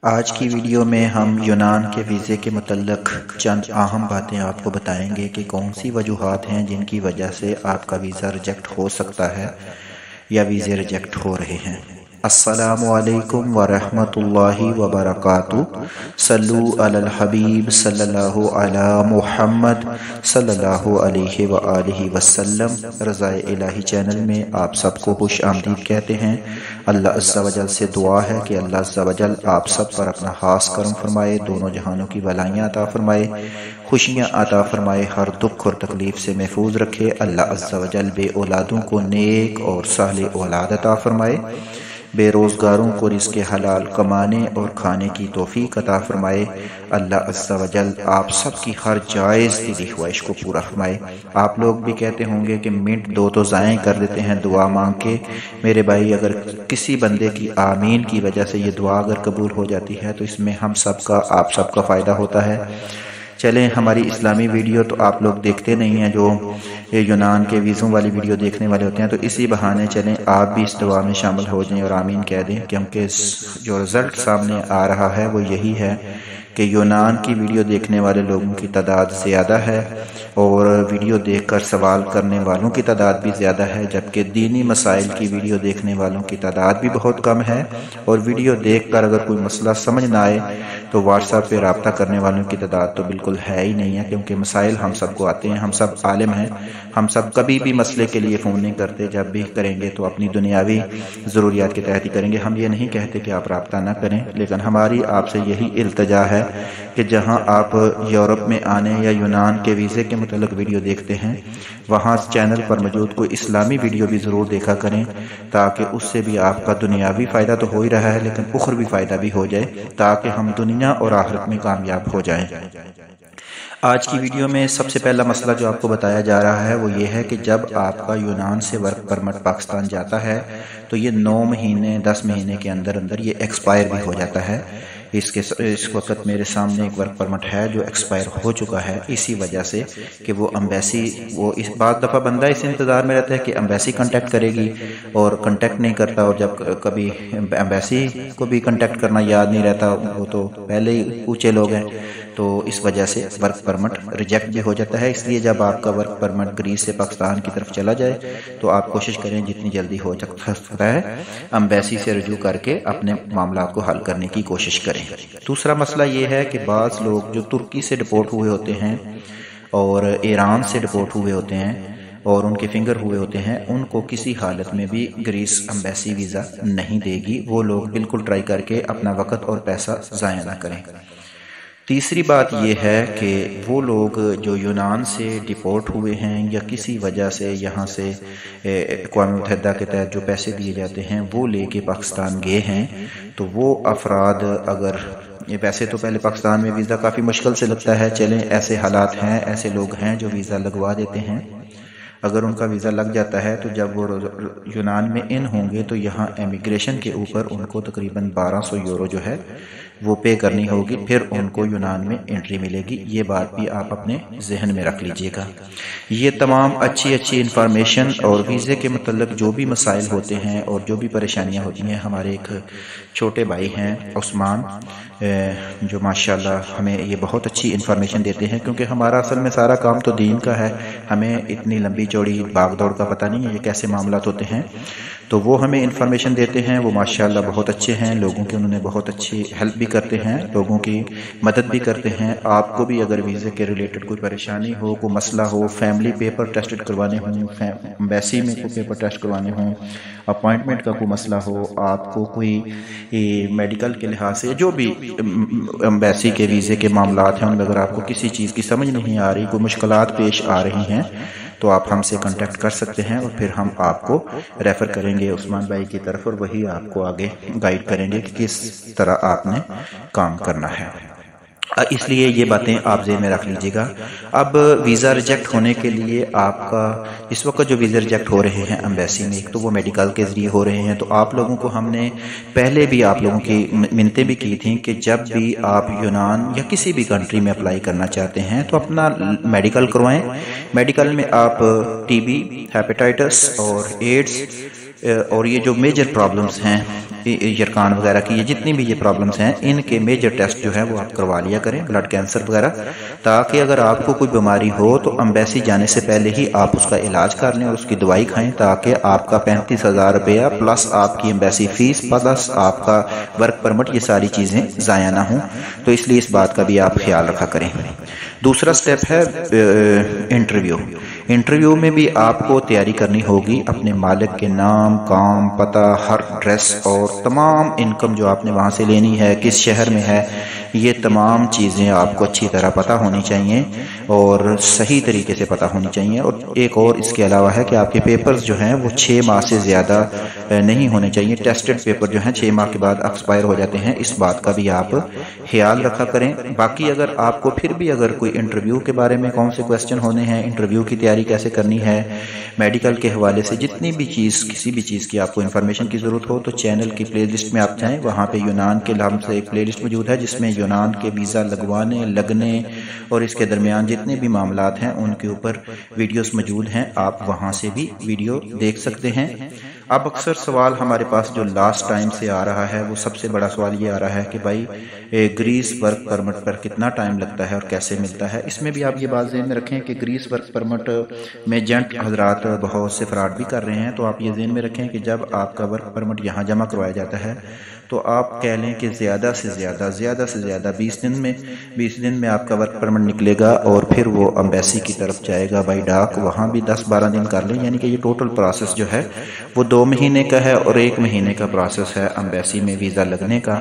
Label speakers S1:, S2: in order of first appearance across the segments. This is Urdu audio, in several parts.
S1: آج کی ویڈیو میں ہم یونان کے ویزے کے متعلق چند اہم باتیں آپ کو بتائیں گے کہ کون سی وجوہات ہیں جن کی وجہ سے آپ کا ویزا ریجیکٹ ہو سکتا ہے یا ویزے ریجیکٹ ہو رہے ہیں۔ السلام علیکم ورحمۃ اللہ وبرکاتہ۔ صلو علی الحبیب صلی اللہ علی محمد صلی اللہ علیہ وآلہ وسلم۔ رضائے الہی چینل میں آپ سب کو خوش آمدید کہتے ہیں۔ اللہ عز و جل سے دعا ہے کہ اللہ عز و جل آپ سب پر اپنا خاص کرم فرمائے، دونوں جہانوں کی بھلائیاں عطا فرمائے، خوشیاں عطا فرمائے، ہر دکھ اور تکلیف سے محفوظ رکھے۔ اللہ عز و جل بے اولادوں کو نیک اور صالح اولاد عطا فرمائے، بے روزگاروں کو رزق حلال کمانے اور کھانے کی توفیق عطا فرمائے۔ اللہ عز و جل آپ سب کی ہر جائز دلی خواہش کو پورا فرمائے۔ آپ لوگ بھی کہتے ہوں گے کہ منٹ دو تو ضائع کر دیتے ہیں دعا مانگ کے۔ میرے بھائی، اگر کسی بندے کی آمین کی وجہ سے یہ دعا اگر قبول ہو جاتی ہے تو اس میں ہم سب کا، آپ سب کا فائدہ ہوتا ہے۔ چلیں، ہماری اسلامی ویڈیو تو آپ لوگ دیکھتے نہیں ہیں، جو یونان کے ویزوں والی ویڈیو دیکھنے والے ہوتے ہیں، تو اسی بہانے چلیں آپ بھی اس دعا میں شامل ہو جائیں اور آمین کہہ دیں، کیونکہ جو رزلٹ سامنے آ رہا ہے وہ یہی ہے کہ یونان کی ویڈیو دیکھنے والے لوگوں کی تعداد زیادہ ہے اور ویڈیو دیکھ کر سوال کرنے والوں کی تعداد بھی زیادہ ہے، جبکہ دینی مسائل کی ویڈیو دیکھنے والوں کی تعداد بھی بہت کم ہے۔ اور ویڈیو دیکھ کر اگر کوئی مسئلہ سمجھ نہ آئے تو واٹس ایپ پہ رابطہ کرنے والوں کی تعداد تو بالکل ہے ہی نہیں ہے، کیونکہ مسائل ہم سب کو آتے ہیں، ہم سب عالم ہیں، ہم سب کبھی بھی مسئلے کے لیے فون نہیں کرتے، جب بھی کریں گے تو اپنی دنیاوی ضروریات کے تحت ہی کریں گے۔ ہم یہ نہیں کہتے کہ آپ رابطہ نہ کریں، لیکن ہماری آپ سے یہی التجا ہے کہ جہاں آپ یورپ میں آنے یا یونان کے ویزے کے متعلق ویڈیو دیکھتے ہیں، وہاں چینل پر موجود کوئی اسلامی ویڈیو بھی ضرور دیکھا کریں، تاکہ اس سے بھی آپ کا دنیاوی فائدہ تو ہو ہی رہا ہے لیکن اخروی فائدہ بھی ہو جائے، تاکہ ہم دنیا اور آخرت میں کامیاب ہو جائیں۔ آج کی ویڈیو میں سب سے پہلا مسئلہ جو آپ کو بتایا جا رہا ہے وہ یہ ہے کہ جب آپ کا یونان سے ورک پرمٹ پاکستان جاتا ہے تو یہ 9 مہینے 10 مہینے کے اندر یہ ایکسپائر بھی ہو جاتا ہے۔ اس وقت میرے سامنے ایک ورک پرمٹ ہے جو ایکسپائر ہو چکا ہے، اسی وجہ سے کہ وہ امبیسی، وہ اس بعض دفعہ بندہ اس انتظار میں رہتا ہے کہ امبیسی کنٹیکٹ کرے گی اور کنٹیکٹ نہیں کرتا، اور جب کبھی امبیسی کو بھی کنٹیکٹ کرنا یاد نہیں رہتا، وہ تو پہلے ہی اونچے لوگ ہیں، تو اس وجہ سے ورک پرمٹ ریجیکٹ بھی ہو جاتا ہے۔ اس لیے جب آپ کا ورک پرمٹ گریس سے پاکستان کی طرف چلا جائے تو آپ کوشش کریں جتنی جلدی ہو سکتا ہے امبیسی سے رجوع کر کے اپنے معاملات کو حل کرنے کی کوشش کریں۔ دوسرا مسئلہ یہ ہے کہ بعض لوگ جو ترکی سے ڈپورٹ ہوئے ہوتے ہیں اور ایران سے ڈپورٹ ہوئے ہوتے ہیں اور ان کے فنگر ہوئے ہوتے ہیں، ان کو کسی حالت میں بھی گریس امبیسی ویزا نہیں دے گی۔ وہ لوگ بالکل ٹرائی کر کے اپنا وقت اور پیسہ ضائع نہ کریں۔ تیسری بات یہ ہے کہ وہ لوگ جو یونان سے ڈپورٹ ہوئے ہیں یا کسی وجہ سے یہاں سے اقوام متحدہ کے تحت جو پیسے دیے جاتے ہیں وہ لے کے پاکستان گئے ہیں، تو وہ افراد، اگر ویسے تو پہلے پاکستان میں ویزا کافی مشکل سے لگتا ہے، چلیں ایسے حالات ہیں، ایسے لوگ ہیں جو ویزا لگوا دیتے ہیں۔ اگر ان کا ویزا لگ جاتا ہے تو جب وہ یونان میں ان ہوں گے تو یہاں امیگریشن کے اوپر ان کو تقریباً 1200 یورو جو ہے وہ پے کرنی ہوگی، پھر ان کو یونان میں انٹری ملے گی۔ یہ بات بھی آپ اپنے ذہن میں رکھ لیجئے گا۔ یہ تمام اچھی انفارمیشن اور ویزے کے متعلق جو بھی مسائل ہوتے ہیں اور جو بھی پریشانیاں ہوتی ہیں، ہمارے ایک چھوٹے بھائی ہیں عثمان، جو ماشاءاللہ ہمیں یہ بہت اچھی انفارمیشن دیتے ہیں، کیونکہ ہمارا اصل میں سارا کام تو دین کا ہے، ہمیں اتنی لمبی چوڑی بھاگ دوڑ کا پتہ نہیں ہے یہ کیسے معاملات ہوتے ہیں، تو وہ ہمیں انفارمیشن دیتے ہیں۔ وہ ماشاءاللہ بہت اچھے ہیں، لوگوں کی انہوں نے بہت اچھی ہیلپ بھی کرتے ہیں، لوگوں کی مدد بھی کرتے ہیں۔ آپ کو بھی اگر ویزے کے ریلیٹڈ کوئی پریشانی ہو، کوئی مسئلہ ہو، فیملی پیپر ٹیسٹ کروانے ہوں، امبیسی میں کوئی پیپر ٹیسٹ کروانے ہوں، اپوائنٹمنٹ کا کوئی مسئلہ ہو، آپ کو کوئی میڈیکل کے لحاظ سے جو بھی امبیسی کے ویزے کے معاملات ہیں ان میں اگر آپ کو کسی چیز کی سمجھ نہیں آ رہی، کوئی مشکلات پیش آ رہی ہیں، تو آپ ہم سے کنٹیکٹ کر سکتے ہیں اور پھر ہم آپ کو ریفر کریں گے عثمان بھائی کی طرف، اور وہی آپ کو آگے گائیڈ کریں گے کہ کس طرح آپ نے کام کرنا ہے۔ اس لیے یہ باتیں آپ ذہن میں رکھ لیجئے گا۔ اب ویزا ریجیکٹ ہونے کے لیے آپ کا اس وقت جو ویزا ریجیکٹ ہو رہے ہیں امبیسی میں، ایک تو وہ میڈیکل کے ذریعے ہو رہے ہیں، تو آپ لوگوں کو ہم نے پہلے بھی آپ لوگوں کی منتیں بھی کی تھیں کہ جب بھی آپ یونان یا کسی بھی کنٹری میں اپلائی کرنا چاہتے ہیں تو اپنا میڈیکل کروائیں۔ میڈیکل میں آپ ٹی بی، ہیپیٹائٹس اور ایڈز اور یہ جو میجر پرابلمز ہیں یرکان وغیرہ کی، جتنی بھی یہ پرابلمس ہیں ان کے میجر ٹیسٹ جو ہے وہ آپ کروا لیا کریں، بلڈ کینسر وغیرہ، تاکہ اگر آپ کو کوئی بیماری ہو تو امبیسی جانے سے پہلے ہی آپ اس کا علاج کر لیں اور اس کی دوائی کھائیں، تاکہ آپ کا 35,000 روپیہ پلس آپ کی امبیسی فیس پلس آپ کا ورک پرمٹ، یہ ساری چیزیں ضائع نہ ہوں۔ تو اس لیے اس بات کا بھی آپ خیال رکھا کریں۔ دوسرا سٹیپ ہے انٹرویو میں بھی آپ کو تیاری کرنی ہوگی، اپنے مالک کے نام، کام، پتہ، ہر ایڈریس اور تمام انکم جو آپ نے وہاں سے لینی ہے، کس شہر میں ہے، یہ تمام چیزیں آپ کو اچھی طرح پتہ ہونی چاہیے اور صحیح طریقے سے پتہ ہونی چاہیے۔ اور ایک اور اس کے علاوہ ہے کہ آپ کے پیپرز جو ہیں وہ 6 ماہ سے زیادہ نہیں ہونے چاہیے، ٹیسٹڈ پیپر جو ہیں 6 ماہ کے بعد ایکسپائر ہو جاتے ہیں، اس بات کا بھی آپ خیال رکھا کریں۔ باقی اگر آپ کو پھر بھی اگر کوئی انٹرویو کے بارے میں کون سے کویسچن ہونے ہیں، انٹرویو کی تیاری کیسے کرنی ہے، میڈیکل کے حوالے سے جتنی بھی چیز، کسی بھی چیز کی آپ کو انفارمیشن کی ضرورت ہو تو چینل کی پلے لسٹ میں آپ جائیں، وہاں پہ یونان کے نام سے ایک پلے لسٹ موجود ہے جس میں یونان کے ویزا لگنے اور اس کے درمیان جتنے بھی معاملات ہیں ان کے اوپر ویڈیوز موجود ہیں، آپ وہاں سے بھی ویڈیو دیکھ سکتے ہیں۔ اب اکثر سوال ہمارے پاس جو لاسٹ ٹائم سے آ رہا ہے، وہ سب سے بڑا سوال یہ آ رہا ہے کہ بھائی گریس ورک پرمٹ پر کتنا ٹائم لگتا ہے اور کیسے ملتا ہے۔ اس میں بھی آپ یہ بات ذہن میں رکھیں کہ گریس ورک پرمٹ میں ایجنٹ حضرات بہت سے فراڈ بھی کر رہے ہیں، تو آپ یہ ذہن میں رکھیں کہ جب آپ کا ورک پرمٹ یہاں جمع کروایا جاتا ہے تو آپ کہہ لیں کہ زیادہ سے زیادہ 20 دن میں آپ کا ورک پرمٹ نکلے گا اور پھر وہ امبیسی کی طرف جائے گا بائی ڈاک، وہاں بھی 10-12 دن کر لیں، یعنی کہ یہ ٹوٹل پروسیس جو ہے وہ 2 مہینے کا ہے اور 1 مہینے کا پروسیس ہے امبیسی میں ویزا لگنے کا،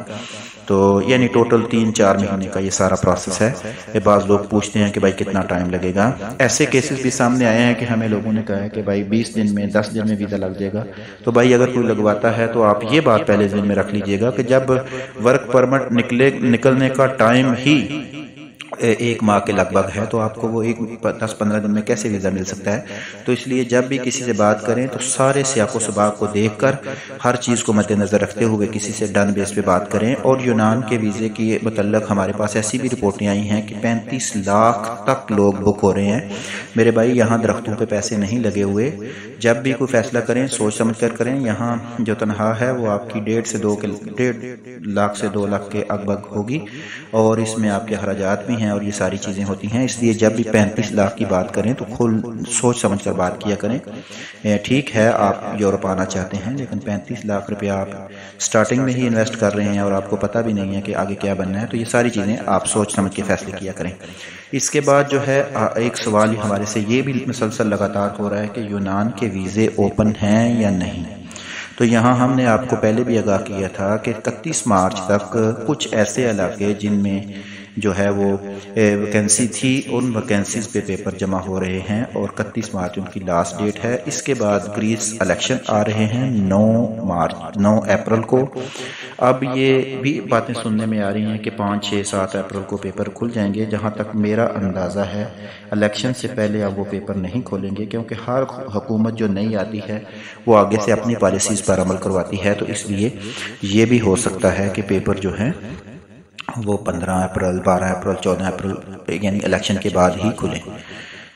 S1: تو یعنی ٹوٹل 3-4 مہینے کا یہ سارا پروسیس ہے۔ بعض لوگ پوچھتے ہیں کہ بھائی کتنا ٹائم لگے گا، ایسے کیسز بھی سامنے آئے ہیں کہ ہمیں لوگوں نے کہا ہے کہ بھائی 20 دن میں 10 دن میں ویزا لگ جائے گا۔ تو بھائی اگر کوئی لگواتا ہے تو آپ یہ بات پہلے ذہن میں رکھ لیجئے گا کہ جب ورک پرمٹ نکلنے کا ٹائم ہی 1 ماہ کے لگ بھگ ہے تو آپ کو وہ 10-15 دن میں کیسے ویزا مل سکتا ہے۔ تو اس لیے جب بھی کسی سے بات کریں تو سارے سیاق و سباق کو دیکھ کر ہر چیز کو مد نظر رکھتے ہوئے کسی سے ڈن بیس پہ بات کریں۔ اور یونان کے ویزے کی متعلق ہمارے پاس ایسی بھی رپورٹیں آئی ہیں کہ 35 لاکھ تک لوگ بک ہو رہے ہیں۔ میرے بھائی یہاں درختوں پہ پیسے نہیں لگے ہوئے، جب بھی کوئی فیصلہ کریں سوچ سمجھ کر کریں۔ یہاں جو تنخواہ ہے وہ آپ کی 1.5 لاکھ سے 2 لاکھ کے اگ بگ ہوگی، اور اس میں آپ کے اخراجات بھی ہیں اور یہ ساری چیزیں ہوتی ہیں۔ اس لیے جب بھی 35 لاکھ کی بات کریں تو سوچ سمجھ کر بات کیا کریں۔ ٹھیک ہے آپ یورپ آنا چاہتے ہیں لیکن 35 لاکھ روپیہ آپ سٹارٹنگ میں ہی انویسٹ کر رہے ہیں اور آپ کو پتہ بھی نہیں ہے کہ آگے کیا بننا ہے، تو یہ ساری چیزیں آپ سوچ سمجھ کے فیصلے کیا کریں۔ اس کے بعد جو ہے ایک سوال ہمارے سے یہ بھی مسلسل لگاتار ہو رہا ہے کہ یونان کے ویزے اوپن ہیں یا نہیں۔ تو یہاں ہم نے آپ کو پہلے بھی آگاہ کیا تھا کہ 31 مارچ تک کچھ ایسے علاقے جن میں جو ہے وہ ویکنسی تھی، ان ویکنسیز پہ پیپر جمع ہو رہے ہیں اور 31 مارچ ان کی لاسٹ ڈیٹ ہے۔ اس کے بعد گریس الیکشن آ رہے ہیں 9 اپریل کو۔ اب یہ بھی باتیں سننے میں آ رہی ہیں کہ 5, 6, 7 اپریل کو پیپر کھل جائیں گے۔ جہاں تک میرا اندازہ ہے الیکشن سے پہلے اب وہ پیپر نہیں کھولیں گے، کیونکہ ہر حکومت جو نئی آتی ہے وہ آگے سے اپنی پالیسیز پر عمل کرواتی ہے، تو اس لیے یہ بھی ہو سکتا ہے کہ پیپر جو ہیں وہ 15 اپریل، 12 اپریل، 14 اپریل یعنی الیکشن کے بعد ہی کھلیں۔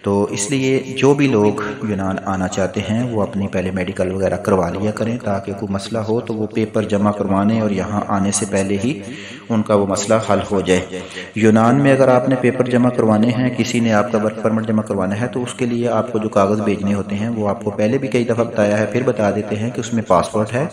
S1: تو اس لیے جو بھی لوگ یونان آنا چاہتے ہیں وہ اپنی پہلے میڈیکل وغیرہ کروا لیا کریں، تاکہ کوئی مسئلہ ہو تو وہ پیپر جمع کروانے اور یہاں آنے سے پہلے ہی ان کا وہ مسئلہ حل ہو جائے۔ یونان میں اگر آپ نے پیپر جمع کروانے ہیں، کسی نے آپ کا ورک پرمٹ جمع کروانا ہے، تو اس کے لیے آپ کو جو کاغذ بھیجنے ہوتے ہیں وہ آپ کو پہلے بھی کئی دفعہ بتایا ہے، پھر بتا دیتے ہیں کہ اس میں پاسپورٹ ہے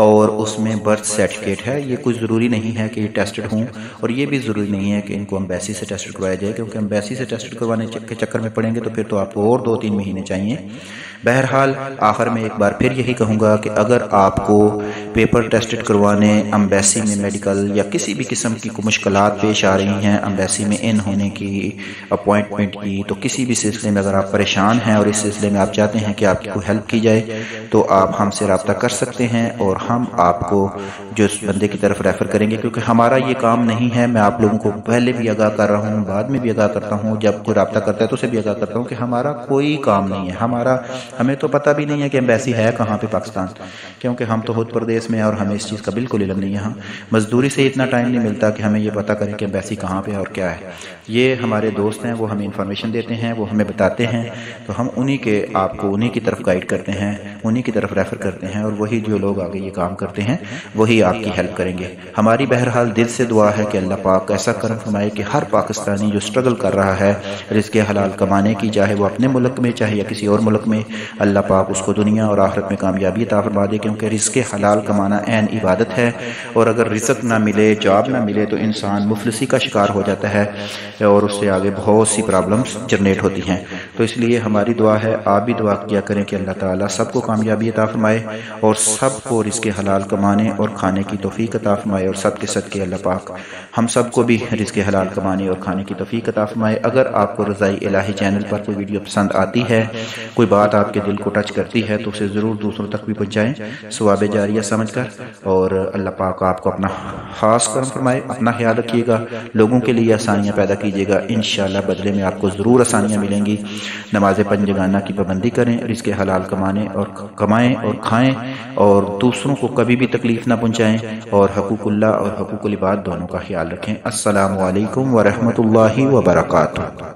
S1: اور اس میں برتھ سرٹیفکیٹ ہے۔ یہ کوئی ضروری نہیں ہے کہ یہ ٹیسٹڈ ہوں، اور یہ بھی ضروری نہیں ہے کہ ان کو امبیسی سے ٹیسٹڈ کروایا جائے، کیونکہ امبیسی سے ٹیسٹڈ کروانے کے چکر میں پڑیں گے تو پھر تو آپ کو اور 2-3 مہینے چاہیے۔ بہرحال آخر میں ایک بار پھر یہی کہوں گا کہ اگر آپ کو پیپر ٹیسٹڈ کروانے، امبیسی میں میڈیکل یا کسی بھی قسم کی کوئی مشکلات پیش آ رہی ہیں امبیسی میں ان ہونے کی، اپوائنٹمنٹ کی، تو کسی بھی سلسلے میں اگر آپ پریشان ہیں اور اس سلسلے میں آپ چاہتے ہیں کہ آپ کی کوئی ہیلپ کی جائے تو آپ ہم سے رابطہ کر سکتے ہیں، اور ہم آپ کو جو اس بندے کی طرف ریفر کریں گے، کیونکہ ہمارا یہ کام نہیں ہے۔ میں آپ لوگوں کو پہلے بھی آگاہ کر رہا ہوں، بعد میں بھی آگاہ کرتا ہوں، جب کوئی رابطہ کرتا ہے تو اسے بھی آگاہ کرتا ہوں کہ ہمارا کوئی کام نہیں ہے، ہمیں تو پتہ بھی نہیں ہے کہ ایمبیسی ہے کہاں پہ پاکستان، کیونکہ ہم تو خود پردیس پروسیس میں ہیں اور ہمیں اس چیز کا بالکل علم نہیں ہے. ہاں مزدوری سے اتنا ٹائم نہیں ملتا کہ ہمیں یہ پتہ کریں کہ ایمبیسی کہاں پہ اور کیا ہے. یہ ہمارے دوست ہیں، وہ ہمیں انفارمیشن دیتے ہیں، وہ ہمیں بتاتے ہیں، تو ہم انہی کے آپ کو انہی کی طرف گائیڈ کرتے ہیں، انہی کی طرف ریفر کرتے ہیں، اور وہی جو لوگ آگے یہ کام کرتے ہیں وہی آپ کی ہیلپ کریں گے. ہماری بہرحال دل سے دعا ہے کہ اللہ پاک ایسا کرم فرمائے کہ ہر پاکستانی جو سٹرگل کر رہا ہے رزق حلال کمانے کی، چاہے وہ اپنے ملک میں چاہے یا کسی اور ملک میں، اللہ پاک اس کو دنیا اور آخرت میں کامیابی عطا فرما دے. کیونکہ رزق حلال کمانا عین عبادت ہے، اور اگر رزق نہ ملے، جاب نہ ملے، تو انسان مفلسی کا شکار ہو جاتا ہے اور اس سے آگے بہت سی پرابلمز جنریٹ ہوتی ہیں. تو اس لیے ہماری دعا ہے، آپ بھی دعا کیا کریں کہ اللہ تعالیٰ سب کو کامیابی عطا فرمائے اور سب کو رزق حلال کمانے اور کھانے کی توفیق عطا فرمائے، اور سب کے صدقے اللہ پاک ہم سب کو بھی رزق حلال کمانے اور کھانے کی توفیق عطا فرمائے. اگر آپ کو رضائی الہی چینل پر کوئی ویڈیو پسند آتی ہے، کوئی بات آپ کے دل کو ٹچ کرتی ہے، تو اسے ضرور دوسروں تک بھی پہنچائیں ثواب جاریہ سمجھ کر. اور اللہ پاک آپ کو اپنا خاص کرم فرمائے. اپنا خیال رکھیے گا، لوگوں کے لیے آسانیاں پیدا کیجیے گا، انشاءاللہ بدلے میں آپ کو ضرور آسانیاں ملیں گی. نماز پنجگانہ کی پابندی کریں، رزق حلال کمانے اور کمائیں اور کھائیں، اور دوسروں کو کبھی بھی تکلیف نہ پہنچائیں، اور حقوق اللہ اور حقوق العباد دونوں کا خیال رکھیں. السلام علیکم ورحمۃ اللہ وبرکاتہ.